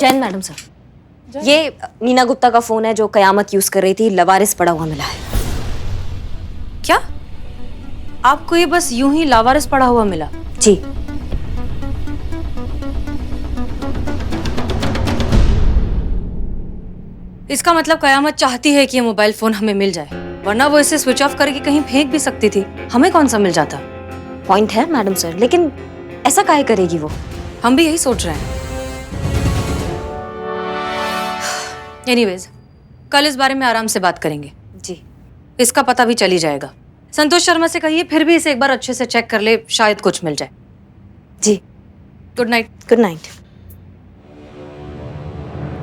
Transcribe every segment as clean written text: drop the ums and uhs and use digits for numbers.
Jain madam sir, ये नीना गुप्ता का phone है जो कयामत यूज कर रही थी, लवारिस पड़ा हुआ मिला है। क्या? आपको ये बस यूं ही लावारिस पड़ा हुआ मिला? जी। इसका मतलब कयामत चाहती है कि ये मोबाइल फोन हमें मिल जाए, वरना वो इसे स्विच ऑफ करके कहीं फेंक भी सकती थी, हमें कौन सा मिल जाता। पॉइंट है मैडम सर, लेकिन ऐसा काहे करेगी वो? हम भी यही सोच रहे हैं। एनीवेज, कल इस बारे में आराम से बात करेंगे। जी। इसका पता भी चली जाएगा। संतोष शर्मा से कहिए फिर भी इसे एक बार अच्छे से चेक कर ले, शायद कुछ मिल जाए। जी। Good night. Good night.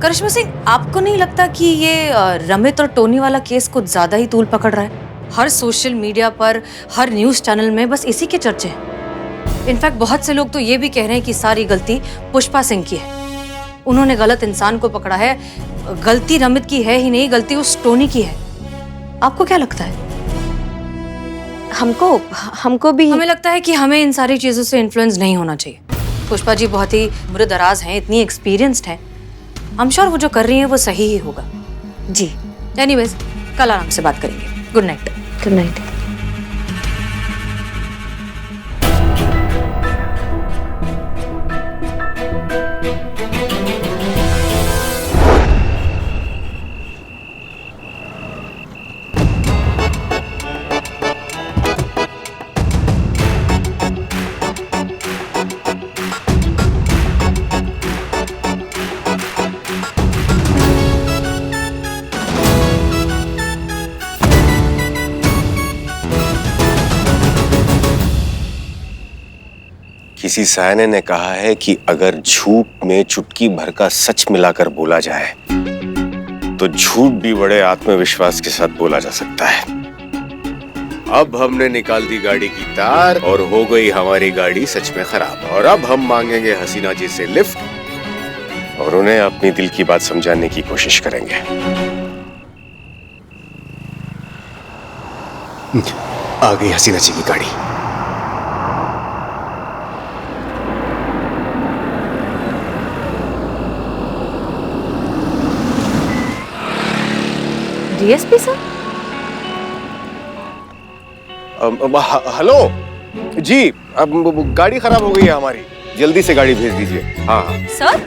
Karishma Singh, आपको नहीं लगता कि ये रमित और टोनी वाला केस कुछ ज्यादा ही तूल पकड़ रहा है? हर सोशल मीडिया पर, हर न्यूज चैनल में बस इसी के चर्चे हैं। इनफैक्ट बहुत से लोग तो ये भी कह रहे हैं कि सारी गलती पुष्पा सिंह की है। उन्होंने गलत इंसान को पकड़ा है। गलती रमित की है ही नहीं, गलती उस टोनी की है। आपको क्या लगता है? हमको भी हमें लगता है कि हमें इन सारी चीजों से इन्फ्लुएंस नहीं होना चाहिए। पुष्पा जी बहुत ही उम्र-दराज हैं, इतनी एक्सपीरियंस्ड हैं। I'm sure वो जो कर रही है वो सही ही होगा। जी। एनीवेज, कल आराम से बात करेंगे। Good night. Good night. किसी सायने ने कहा है कि अगर झूठ में चुटकी भर का सच मिलाकर बोला जाए तो झूठ भी बड़े आत्मविश्वास के साथ बोला जा सकता है। अब हमने निकाल दी गाड़ी की तार और हो गई हमारी गाड़ी सच में खराब, और अब हम मांगेंगे हसीना जी से लिफ्ट और उन्हें अपनी दिल की बात समझाने की कोशिश करेंगे। आ गई हसीना जी की गाड़ी। DSP sir? हेलो जी, अब गाड़ी खराब हो गई है हमारी, जल्दी से गाड़ी भेज दीजिए। हाँ हाँ सर।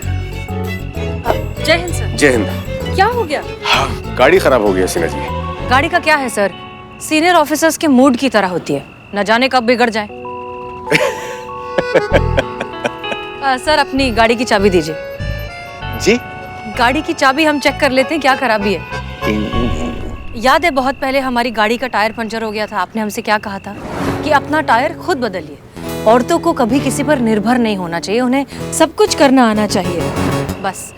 जय हिंद सर। जय हिंद। क्या हो गया? हाँ, गाड़ी खराब हो गई है हसीना जी। गाड़ी का क्या है सर? सीनियर ऑफिसर्स के मूड की तरह होती है, न जाने कब बिगड़ जाए। सर, अपनी गाड़ी की चाबी दीजिए। जी? गाड़ी की चाबी हम चेक कर लेते हैं क्या खराबी है। याद है बहुत पहले हमारी गाड़ी का टायर पंचर हो गया था, आपने हमसे क्या कहा था कि अपना टायर खुद बदलिए। औरतों को कभी किसी पर निर्भर नहीं होना चाहिए, उन्हें सब कुछ करना आना चाहिए। बस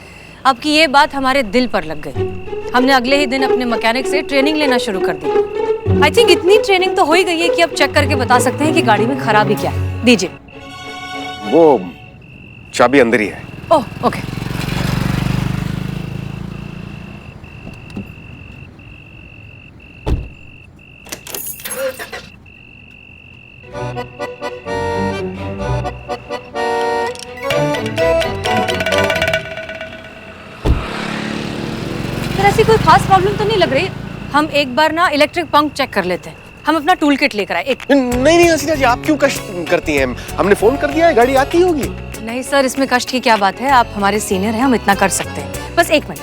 आपकी ये बात हमारे दिल पर लग गई। हमने अगले ही दिन अपने मैकेनिक से ट्रेनिंग लेना शुरू कर दी। आई थिंक इतनी ट्रेनिंग तो हो ही गई है कि अब चेक करके बता सकते हैं कि गाड़ी में खराबी क्या है। दीजिए। वो चाबी अंदर ही है। Oh okay. ऐसी कोई खास प्रॉब्लम तो नहीं लग रही। हम एक बार ना इलेक्ट्रिक पंप चेक कर लेते हैं। हम अपना टूल किट लेकर आए। नहीं हसीना जी, आप क्यों कष्ट करती हैं? हमने फोन कर दिया है, गाड़ी आती होगी। नहीं सर, इसमें कष्ट की क्या बात है, आप हमारे सीनियर हैं, हम इतना कर सकते हैं। बस 1 मिनट।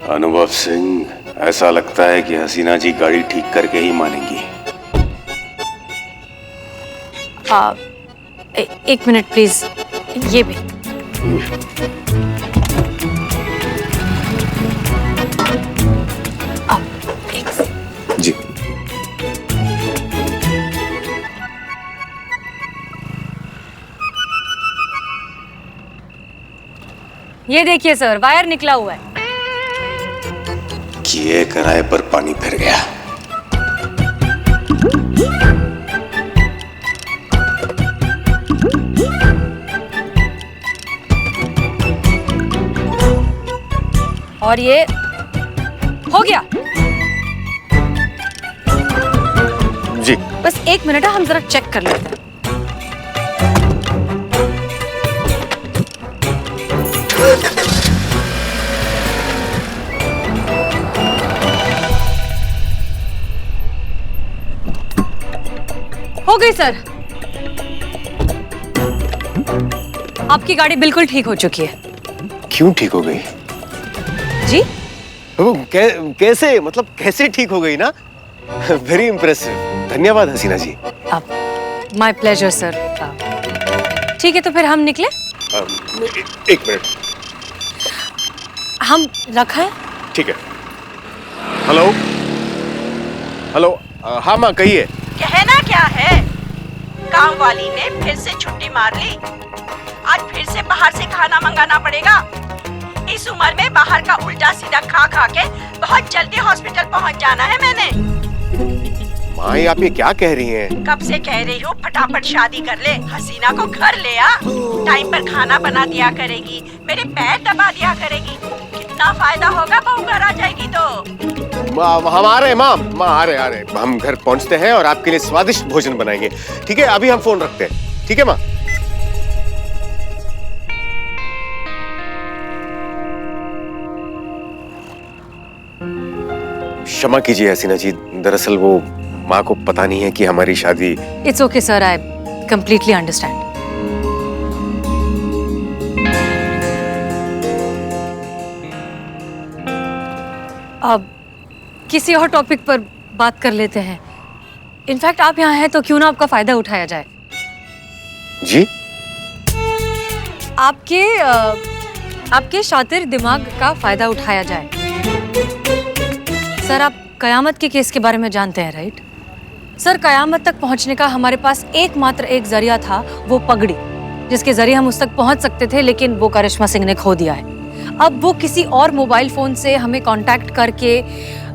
अनुभव सिंह, ऐसा लगता है कि हसीना जी गाड़ी ठीक करके ही मानेंगी। 1 मिनट प्लीज, ये भी। जी। ये देखिए सर, वायर निकला हुआ है। किए कराए पर पानी फिर गया। और ये हो गया। जी। बस 1 मिनट है, हम जरा चेक कर लेते हैं। हो गई सर। आपकी गाड़ी बिल्कुल ठीक हो चुकी है। क्यों ठीक हो गई? जी? कैसे, मतलब कैसे ठीक हो गई ना? वेरी इंप्रेसिव, धन्यवाद Hasina ji. My pleasure sir. ठीक है तो फिर हम निकले। एक मिनट, हम रखें? ठीक है। हेलो हेलो, हाँ माँ कहिए। कहना क्या है, काम वाली ने फिर से छुट्टी मार ली। आज फिर से बाहर से खाना मंगाना पड़ेगा। इस उम्र में बाहर का उल्टा सीधा खा खा के बहुत जल्दी हॉस्पिटल पहुंच जाना है मैंने। माँ आप ये क्या कह रही हैं? कब से कह रही हूँ फटाफट शादी कर ले, हसीना को घर ले आ, टाइम पर खाना बना दिया करेगी, मेरे पैर दबा दिया करेगी। कितना फायदा होगा बहू घर आ जाएगी तो। हम आ रहे हैं माँ, आ रहे हम घर पहुँचते हैं और आपके लिए स्वादिष्ट भोजन बनाएंगे। ठीक है, अभी हम फोन रखते हैं। ठीक है माँ। क्षमा कीजिए हसीना जी, दरअसल वो माँ को पता नहीं है कि हमारी शादी। It's okay sir, I completely understand. अब किसी और टॉपिक पर बात कर लेते हैं। इनफैक्ट आप यहाँ हैं तो क्यों ना आपका फायदा उठाया जाए। जी? आपके शातिर दिमाग का फायदा उठाया जाए। सर आप कयामत के केस के बारे में जानते हैं राइट? सर कयामत तक पहुंचने का हमारे पास एकमात्र एक जरिया था, वो पगड़ी, जिसके जरिए हम उस तक पहुंच सकते थे, लेकिन वो करिश्मा सिंह ने खो दिया है। अब वो किसी और मोबाइल फोन से हमें कांटेक्ट करके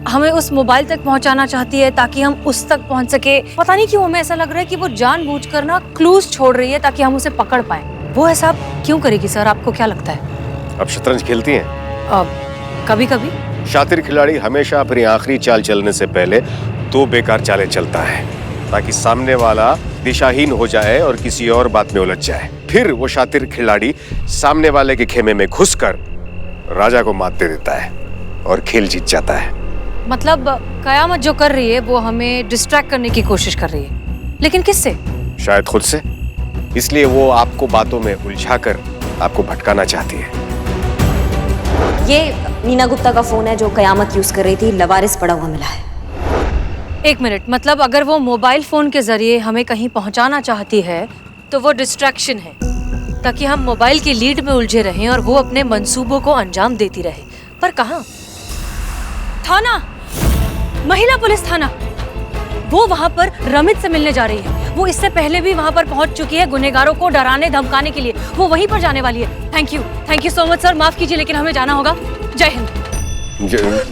हमें उस मोबाइल तक पहुंचाना चाहती है ताकि हम उस तक पहुंच सके। पता नहीं क्यों हमें ऐसा लग रहा है कि वो जानबूझकर ना क्लूज छोड़ रही है ताकि हम उसे पकड़ पाए। वो ऐसा क्यों करेगी सर, आपको क्या लगता है? अब शतरंज खेलती हैं? कभी कभी शातिर खिलाड़ी हमेशा अपनी आखिरी चाल चलने से पहले दो बेकार चालें चलता है ताकि सामने वाला दिशाहीन हो जाए और किसी और बात में उलझ जाए। फिर वो शातिर खिलाड़ी सामने वाले के खेमे में घुसकर राजा को मात दे देता है और खेल जीत जाता है। मतलब कयामत जो कर रही है वो हमें डिस्ट्रैक्ट करने की कोशिश कर रही है, लेकिन किससे? शायद खुद से। इसलिए वो आपको बातों में उलझाकर आपको भटकाना चाहती है। ये नीना गुप्ता का फोन है जो कयामत यूज कर रही थी, लवारिस पड़ा हुआ मिला है। एक मिनट, मतलब अगर वो मोबाइल फोन के जरिए हमें कहीं पहुंचाना चाहती है तो वो डिस्ट्रैक्शन है ताकि हम मोबाइल की लीड में उलझे रहें और वो अपने मंसूबों को अंजाम देती रहे। पर कहाँ? थाना, महिला पुलिस थाना। वो वहां पर रमित से मिलने जा रही है। वो इससे पहले भी वहां पर पहुंच चुकी है गुनहगारों को डराने धमकाने के लिए। वो वहीं पर जाने वाली है। Thank you so much sir, माफ कीजिए लेकिन हमें जाना होगा। जय हिंद।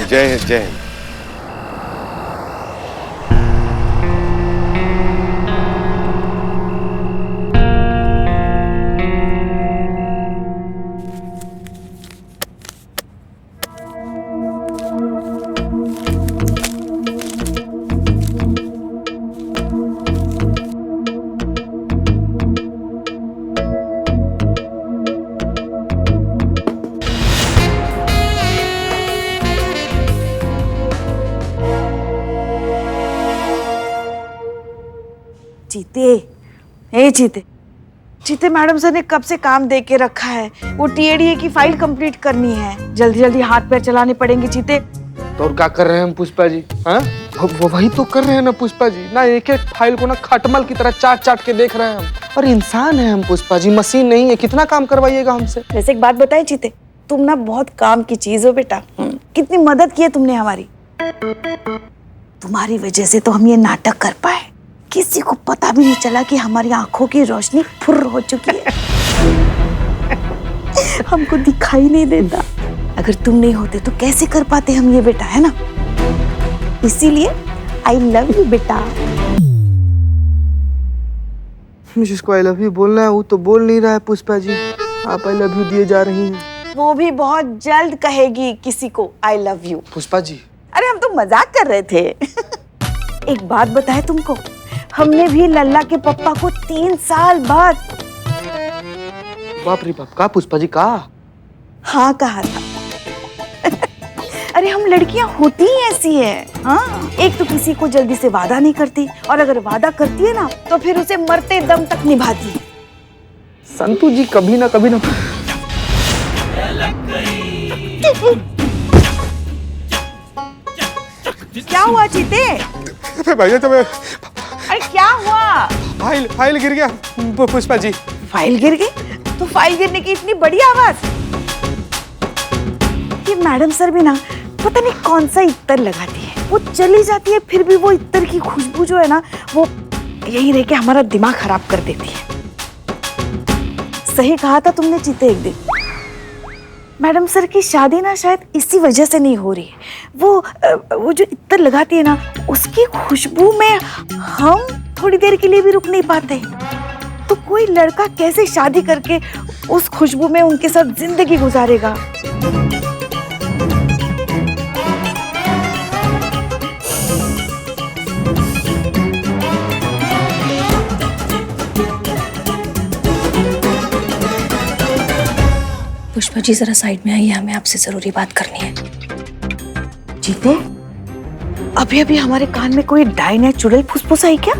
जय हिंद। जीते मैडम सर ने कब से काम दे के रखा है। वो टीएडीए की फाइल कंप्लीट करनी है, जल्दी जल्दी हाथ पैर चलाने पड़ेंगे जीते। तो और क्या कर रहे हैं हम पुष्पा जी? हाँ वो वही तो कर रहे हैं ना पुष्पा जी, ना एक एक फाइल को ना खटमल की तरह चाट चाट के देख रहे हैं हम। और इंसान है हम पुष्पा जी, मशीन नहीं है। कितना काम करवाइएगा हमसे? वैसे एक बात बताए जीते, तुम ना बहुत काम की चीज हो बेटा। कितनी मदद की है तुमने हमारी। तुम्हारी वजह से तो हम ये नाटक कर पाए। किसी को पता भी नहीं चला कि हमारी आंखों की रोशनी फुर्र हो चुकी है। हमको दिखाई नहीं देता। अगर तुम नहीं होते तो कैसे कर पाते हम ये बेटा, है ना? इसीलिए आई लव यू बेटा। जिसको आई लव यू बोलना है वो तो बोल नहीं रहा है पुष्पा जी। आप आई लव यू दिए जा रही हैं। वो भी बहुत जल्द कहेगी किसी को I love you. Pushpa ji अरे हम तो मजाक कर रहे थे। एक बात बताए तुमको, हमने भी लल्ला के पप्पा को 3 साल बाद। बाप रे बाप, का पुष्पा जी का? हाँ कहा था। अरे हम लड़कियां होती ही ऐसी है। हाँ, एक तो किसी को जल्दी से वादा नहीं करती, और अगर वादा करती है ना तो फिर उसे मरते दम तक निभाती है। संतू जी कभी ना क्या हुआ चीते? भैया तो अरे क्या हुआ? फाइल गिर गया पुष्पा जी। फाइल गिर गई? तो फाइल गिरने की इतनी बड़ी आवाज? ये मैडम सर भी ना पता नहीं कौन सा इत्तर लगाती है, वो चली जाती है फिर भी वो इत्तर की खुशबू जो है ना वो यही रह के हमारा दिमाग खराब कर देती है। सही कहा था तुमने चीते एक दिन, मैडम सर की शादी ना शायद इसी वजह से नहीं हो रही है। वो जो इत्तर लगाती है ना उसकी खुशबू में हम थोड़ी देर के लिए भी रुक नहीं पाते। तो कोई लड़का कैसे शादी करके उस खुशबू में उनके साथ जिंदगी गुजारेगा? पुष्पा जी जरा साइड में आइए, हमें आपसे जरूरी बात करनी है। जीते, अभी अभी हमारे कान में कोई डाइन या चुड़ैल फुसफुस आई क्या?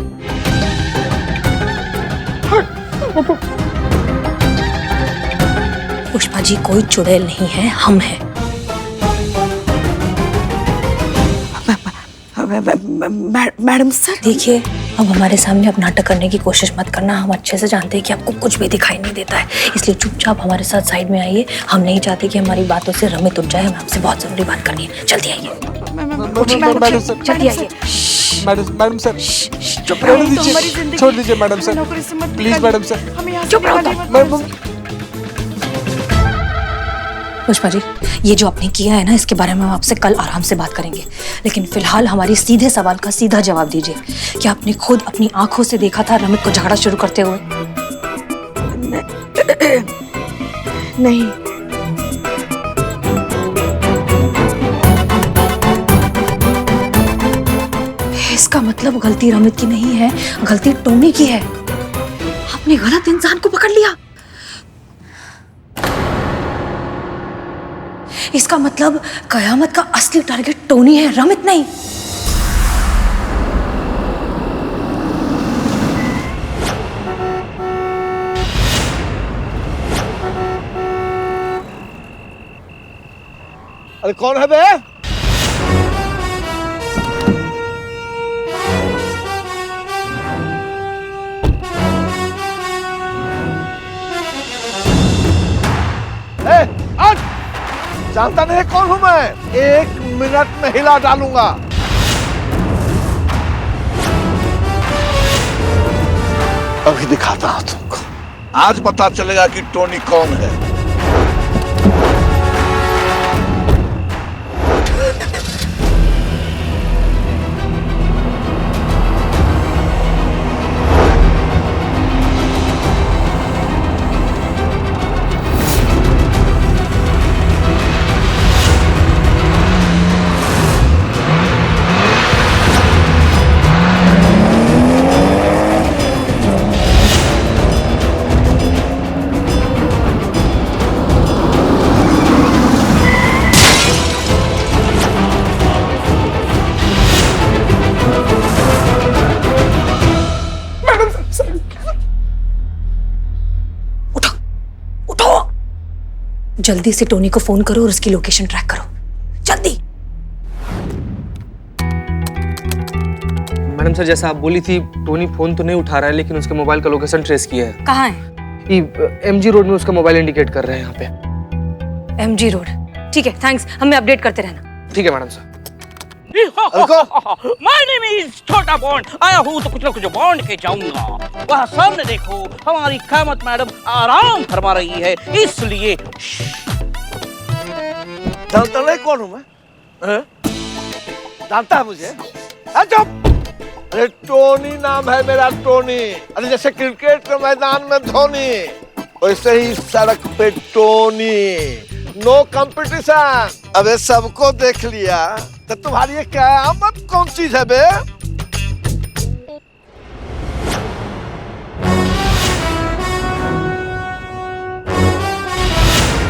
पुष्पा जी कोई चुड़ैल नहीं है, हम हैं। मैडम सर देखिए, अब हमारे सामने अब नाटक करने की कोशिश मत करना। हम अच्छे से जानते हैं कि आपको कुछ भी दिखाई नहीं देता है, इसलिए चुपचाप हमारे साथ साइड में आइए। हम नहीं चाहते कि हमारी बातों से रमित उठ जाए। हमें आपसे बहुत जरूरी बात करनी है, जल्दी आइए। जल्दी आइए। मैडम सर चुप रहो, छोड़ दीजिए madam sir, please madam sir. चुप रहो। पुष्पा जी, ये जो आपने किया है ना, इसके बारे में हम आपसे कल आराम से बात करेंगे, लेकिन फिलहाल हमारी सीधे सवाल का सीधा जवाब दीजिए। क्या आपने खुद अपनी आंखों से देखा था रमित को झगड़ा शुरू करते हुए? नहीं। इसका मतलब गलती रमित की नहीं है, गलती टोनी की है। आपने गलत इंसान को पकड़ लिया। इसका मतलब कयामत का असली टारगेट टोनी है, रमित नहीं। अरे कौन है बे? जानता नहीं कौन हूं मैं? 1 मिनट में हिला डालूंगा। अभी दिखाता हूं तुमको, आज पता चलेगा कि टोनी कौन है। जल्दी से टोनी को फोन करो और उसकी लोकेशन ट्रैक करो, जल्दी। मैडम सर, जैसा आप बोली थी, टोनी फोन तो नहीं उठा रहा है, लेकिन उसके मोबाइल का लोकेशन ट्रेस किया है। कहाँ है? MG रोड में उसका मोबाइल इंडिकेट कर रहे हैं यहाँ पे। MG रोड, ठीक है, थैंक्स। हमें अपडेट करते रहना। ठीक है madam sir. My name is छोटा बॉन्ड। आया हूँ तो कुछ ना कुछ बॉन्ड के जाऊंगा। वहाँ सामने देखो, हमारी कामत मैडम आराम फरमा रही है, इसलिए। जानता नहीं कौन हूं मैं? जानता है मुझे? चुप! अरे टोनी नाम है मेरा, टोनी। अरे जैसे क्रिकेट के मैदान में धोनी, वैसे ही सड़क पे टोनी। No competition. अबे सबको देख लिया तो तुम्हारी ये कयामत कौन चीज है बे?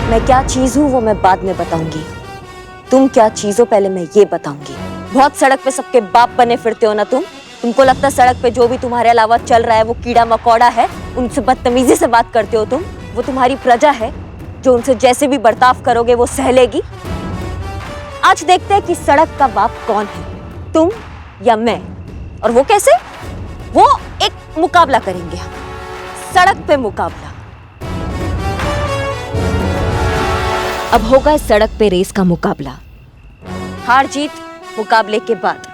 मैं क्या चीज हूं वो मैं बाद में बताऊंगी, तुम क्या चीज हो पहले मैं ये बताऊंगी। बहुत सड़क पे सबके बाप बने फिरते हो ना तुमको लगता है सड़क पे जो भी तुम्हारे अलावा चल रहा है वो कीड़ा मकोड़ा है, उनसे बदतमीजी से बात करते हो तुम। वो तुम्हारी प्रजा है जो उनसे जैसे भी बर्ताव करोगे वो सह लेगी। आज देखते हैं कि सड़क का बाप कौन है, तुम या मैं। और वो कैसे? वो एक मुकाबला करेंगे हम, सड़क पे मुकाबला। अब होगा इस सड़क पे रेस का मुकाबला, हार जीत मुकाबले के बाद,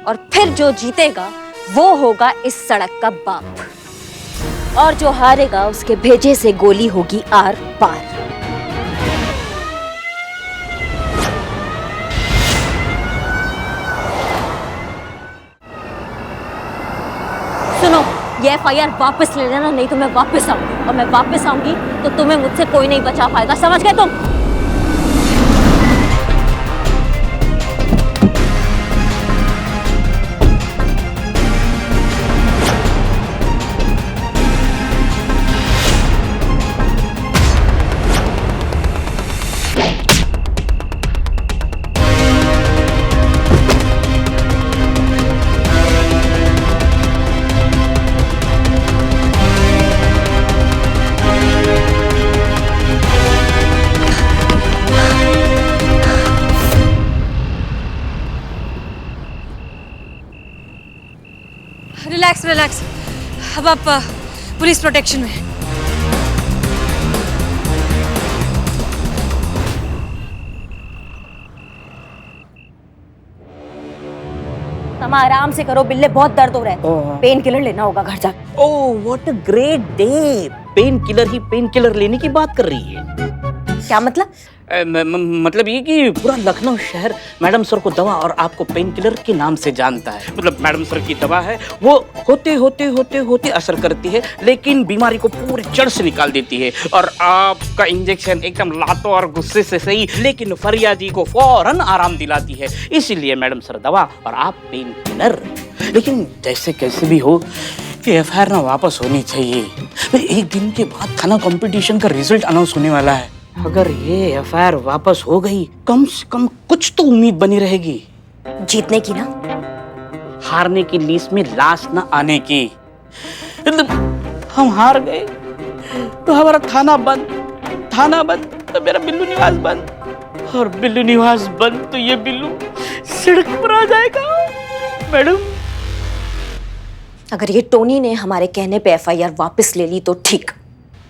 और फिर जो जीतेगा वो होगा इस सड़क का बाप, और जो हारेगा उसके भेजे से गोली होगी आर पार। सुनो, ये FIR वापस ले लेना, नहीं तो मैं वापस आऊंगी, और मैं वापस आऊंगी तो तुम्हें मुझसे कोई नहीं बचा पाएगा, समझ गए तुम? रिलैक्स रिलैक्स, अब आप पुलिस प्रोटेक्शन में। तुम आराम से करो बिल्ले, बहुत दर्द हो रहा है, पेन किलर लेना होगा घर जाकर। Oh what a great day, pain killer he pain killer लेने की बात कर रही है। क्या मतलब? मतलब ये कि पूरा लखनऊ शहर मैडम सर को दवा और आपको पेन किलर के नाम से जानता है। मतलब मैडम सर की दवा है, वो होते होते होते होते असर करती है, लेकिन बीमारी को पूरी जड़ से निकाल देती है। और आपका इंजेक्शन एकदम लातों और गुस्से से सही, लेकिन फरियादी को फौरन आराम दिलाती है। इसीलिए मैडम सर दवा और आप पेन किलर। लेकिन जैसे कैसे भी हो, ये FIR ना वापस होनी चाहिए। एक दिन के बाद थाना कंपटीशन का रिजल्ट अनाउंस होने वाला है। अगर ये FIR वापस हो गई, कम से कम कुछ तो उम्मीद बनी रहेगी। जीतने की ना, हारने की लिस्ट में लास्ट ना आने की। हम हार गए तो हमारा थाना बंद तो मेरा बिल्लू निवास बंद, और बिल्लू निवास बंद तो ये बिल्लू सड़क पर आ जाएगा। मैडम, अगर ये टोनी ने हमारे कहने पे FIR वापस ले ली तो ठीक,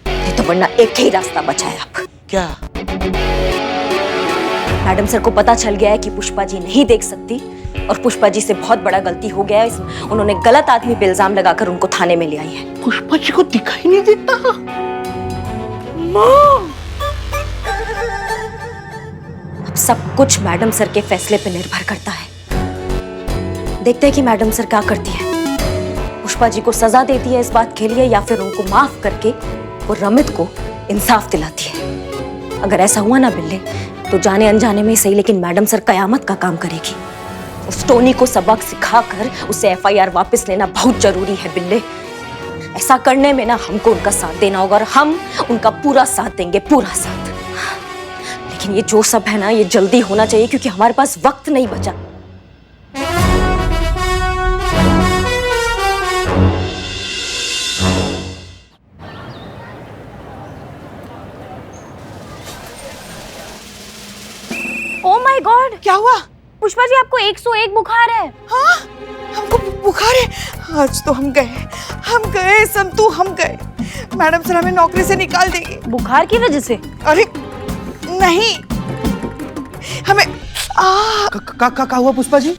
नहीं तो वरना एक ही रास्ता बचा है अब। क्या? मैडम सर को पता चल गया है कि पुष्पा जी नहीं देख सकती, और पुष्पा जी से बहुत बड़ा गलती हो गया है। उन्होंने गलत आदमी पे इल्जाम लगाकर उनको थाने में ले आई है। पुष्पा जी को दिखाई नहीं देता? माँ, अब सब कुछ मैडम सर के फैसले पे निर्भर करता है। देखते हैं कि मैडम सर क्या करती है, पुष्पा जी को सजा देती है इस बात के लिए, या फिर उनको माफ करके वो रमित को इंसाफ दिलाती है। अगर ऐसा हुआ ना बिल्ले, तो जाने अनजाने में सही, लेकिन मैडम सर कयामत का काम करेगी। उस टोनी को सबक सिखाकर उसे FIR वापस लेना बहुत जरूरी है बिल्ले। ऐसा करने में ना हमको उनका साथ देना होगा, और हम उनका पूरा साथ देंगे, पूरा साथ। लेकिन ये जो सब है ना, ये जल्दी होना चाहिए, क्योंकि हमारे पास वक्त नहीं बचा। ओह माय गॉड, क्या हुआ? पुष्पा जी, आपको 101 बुखार है। हाँ, हमको बुखार है। आज तो हम गए संतू, हम गए। मैडम सर हमें नौकरी से निकाल देंगे। बुखार की वजह से? अरे नहीं, हमें का हुआ पुष्पा जी?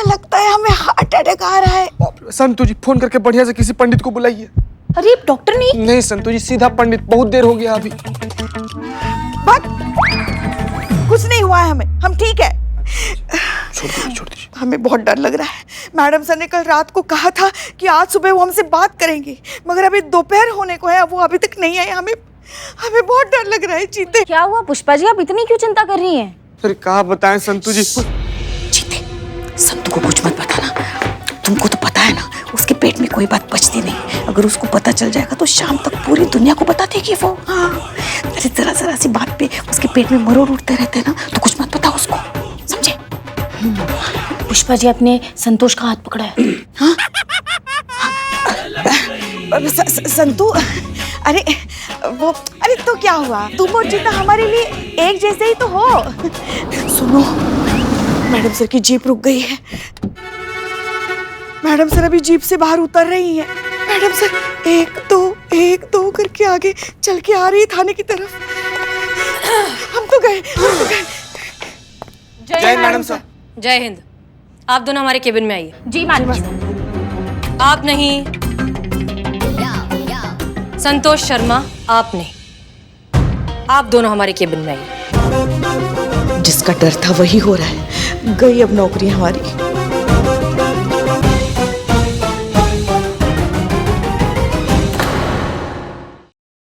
लगता है हमें हार्ट अटैक आ रहा है। संतू जी, फोन करके बढ़िया से किसी पंडित को बुलाइए। अरे डॉक्टर नहीं संतू जी, सीधा पंडित, बहुत देर हो गया अभी। कुछ नहीं हुआ है हमें, हम ठीक है। छोड़ दीजिए। हमें बहुत डर लग रहा है। मैडम सर ने कल रात को कहा था कि आज सुबह वो हमसे बात करेंगे, मगर अभी दोपहर होने को है, वो अभी तक नहीं आए। हमें बहुत डर लग रहा है। चीते, क्या हुआ पुष्पा जी, आप इतनी क्यों चिंता कर रही हैं? अरे कहाँ बताएं संतू जी। चीते, संतू को कुछ मत बताना। तुमको तो पता है ना, उसके पेट में कोई बात बचती नहीं। अगर उसको पता चल जाएगा तो शाम तक पूरी दुनिया को बता देगी वो। हाँ, अरे जरा सी बात पे उसके पेट में मरोड़ उठते रहते हैं ना, तो कुछ मत बताओ उसको। पुष्पा जी अपने संतोष का हाथ पकड़ा है। संतू, अरे अरे तो क्या हुआ, तुम और जीता हमारे लिए एक जैसे ही तो हो। सुनो, मैडम सर की जीप रुक गई है। मैडम सर अभी जीप से बाहर उतर रही हैं। मैडम सर एक दो करके आगे चल के आ रही है थाने की तरफ। हम तो गए। जय मैडम सर। जय हिंद। आप दोनों हमारे केबिन में आइए। जी मैडम। आप नहीं, संतोष शर्मा आप नहीं, आप दोनों हमारे केबिन में आइए। जिसका डर था वही हो रहा है। गई अब नौकरी हमारी।